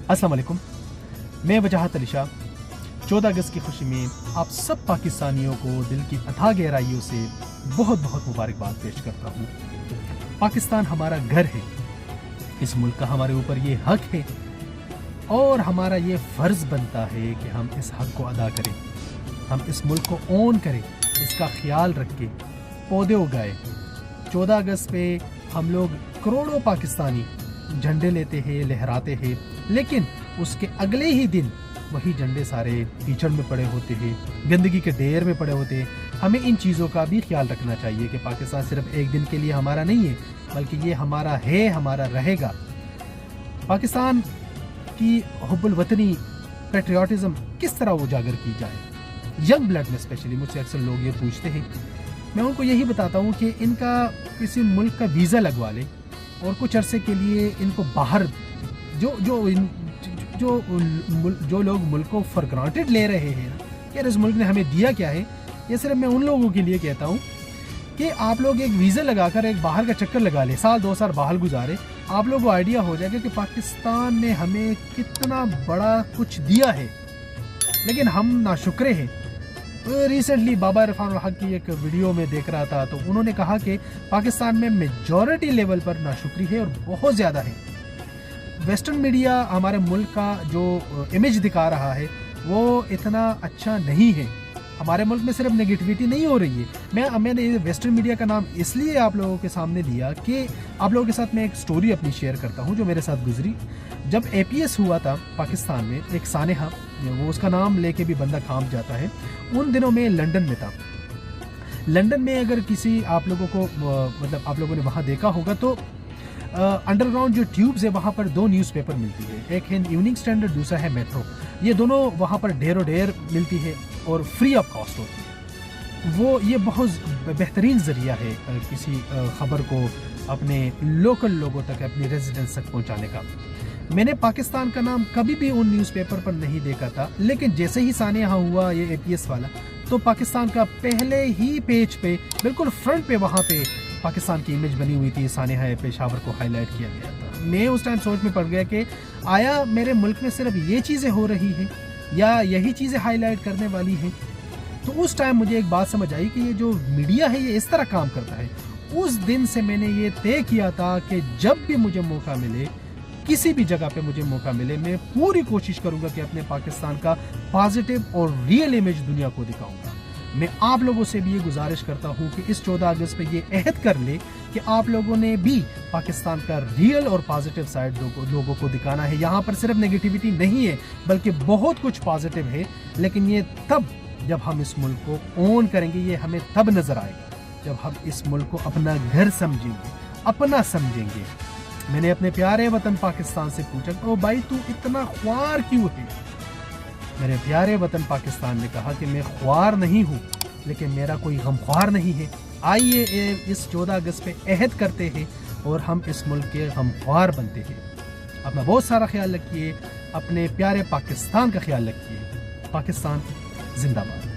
अस्सलाम वालेकुम, मैं वजाहत अली शाह 14 अगस्त की खुशी में आप सब पाकिस्तानियों को दिल की अथाह गहराइयों से बहुत बहुत मुबारकबाद पेश करता हूँ। पाकिस्तान हमारा घर है, इस मुल्क का हमारे ऊपर ये हक है और हमारा ये फ़र्ज़ बनता है कि हम इस हक को अदा करें, हम इस मुल्क को ओन करें, इसका ख्याल रखें, पौधे उगाए। 14 अगस्त पे हम लोग करोड़ों पाकिस्तानी झंडे लेते हैं, लहराते हैं, लेकिन उसके अगले ही दिन वही झंडे सारे कीचड़ में पड़े होते हैं, गंदगी के ढेर में पड़े होते हैं। हमें इन चीज़ों का भी ख्याल रखना चाहिए कि पाकिस्तान सिर्फ एक दिन के लिए हमारा नहीं है, बल्कि ये हमारा है, हमारा रहेगा। पाकिस्तान की हुब्बुल वतनी, पेट्रियाटिज़म किस तरह उजागर की जाए, यंग ब्लड में स्पेशली मुझसे अक्सर लोग ये पूछते हैं। मैं उनको यही बताता हूँ कि इनका किसी मुल्क का वीज़ा लगवा ले और कुछ अरसे के लिए इनको बाहर जो लोग मुल्क को फॉर ग्रांटेड ले रहे हैं ना, यार इस मुल्क ने हमें दिया क्या है, ये सिर्फ मैं उन लोगों के लिए कहता हूँ कि आप लोग एक वीज़ा लगाकर एक बाहर का चक्कर लगा ले, साल 2 साल बाहर गुजारे, आप लोगों को आइडिया हो जाएगा कि पाकिस्तान ने हमें कितना बड़ा कुछ दिया है, लेकिन हम नाशुक्रे हैं। रिसेंटली बाबा इरफान उल हक की एक वीडियो में देख रहा था, तो उन्होंने कहा कि पाकिस्तान में मेजॉरिटी लेवल पर नाशुक्री है और बहुत ज़्यादा है। वेस्टर्न मीडिया हमारे मुल्क का जो इमेज दिखा रहा है वो इतना अच्छा नहीं है। हमारे मुल्क में सिर्फ नेगेटिविटी नहीं हो रही है। मैंने वेस्टर्न मीडिया का नाम इसलिए आप लोगों के सामने लिया कि आप लोगों के साथ मैं एक स्टोरी अपनी शेयर करता हूँ जो मेरे साथ गुजरी। जब APS हुआ था पाकिस्तान में, एक सानेहा, वो उसका नाम लेके भी बंदा कांप जाता है, उन दिनों में लंदन में था। लंदन में अगर किसी आप लोगों को मतलब आप लोगों ने वहाँ देखा होगा तो अंडरग्राउंड जो ट्यूब्स है वहाँ पर 2 न्यूज़पेपर मिलती है, एक है इवनिंग स्टैंडर्ड, दूसरा है मेट्रो। ये दोनों वहाँ पर ढेरों ढेर मिलती है और फ्री ऑफ कॉस्ट होती है। ये बहुत बेहतरीन ज़रिया है किसी ख़बर को अपने लोकल लोगों तक, अपने रेजिडेंट्स तक पहुँचाने का। मैंने पाकिस्तान का नाम कभी भी उन न्यूज़पेपर पर नहीं देखा था, लेकिन जैसे ही सानेहा हुआ ये APS वाला, तो पाकिस्तान का पहले ही पेज पे बिल्कुल फ्रंट पे वहाँ पे पाकिस्तान की इमेज बनी हुई थी, सानेहा पेशावर को हाईलाइट किया गया था। मैं उस टाइम सोच में पड़ गया कि आया मेरे मुल्क में सिर्फ ये चीज़ें हो रही हैं या यही चीज़ें हाईलाइट करने वाली हैं। तो उस टाइम मुझे एक बात समझ आई कि ये जो मीडिया है ये इस तरह काम करता है। उस दिन से मैंने ये तय किया था कि जब भी मुझे मौका मिले, किसी भी जगह पे मुझे मौका मिले, मैं पूरी कोशिश करूँगा कि अपने पाकिस्तान का पॉजिटिव और रियल इमेज दुनिया को दिखाऊँगा। मैं आप लोगों से भी ये गुजारिश करता हूँ कि इस 14 अगस्त पे ये अहद कर ले कि आप लोगों ने भी पाकिस्तान का रियल और पॉजिटिव साइड लोगों को दिखाना है। यहाँ पर सिर्फ नेगेटिविटी नहीं है, बल्कि बहुत कुछ पॉजिटिव है, लेकिन ये तब जब हम इस मुल्क को ओन करेंगे, ये हमें तब नज़र आएगा जब हम इस मुल्क को अपना घर समझेंगे, अपना समझेंगे। मैंने अपने प्यारे वतन पाकिस्तान से पूछा, ओ भाई तू इतना ख्वार क्यों है? मेरे प्यारे वतन पाकिस्तान ने कहा कि मैं ख्वार नहीं हूँ, लेकिन मेरा कोई गमख्वार नहीं है। आइए इस 14 अगस्त पे अहद करते हैं और हम इस मुल्क के गमख्वार बनते हैं। अपना बहुत सारा ख्याल रखिए, अपने प्यारे पाकिस्तान का ख्याल रखिए। पाकिस्तान जिंदाबाद।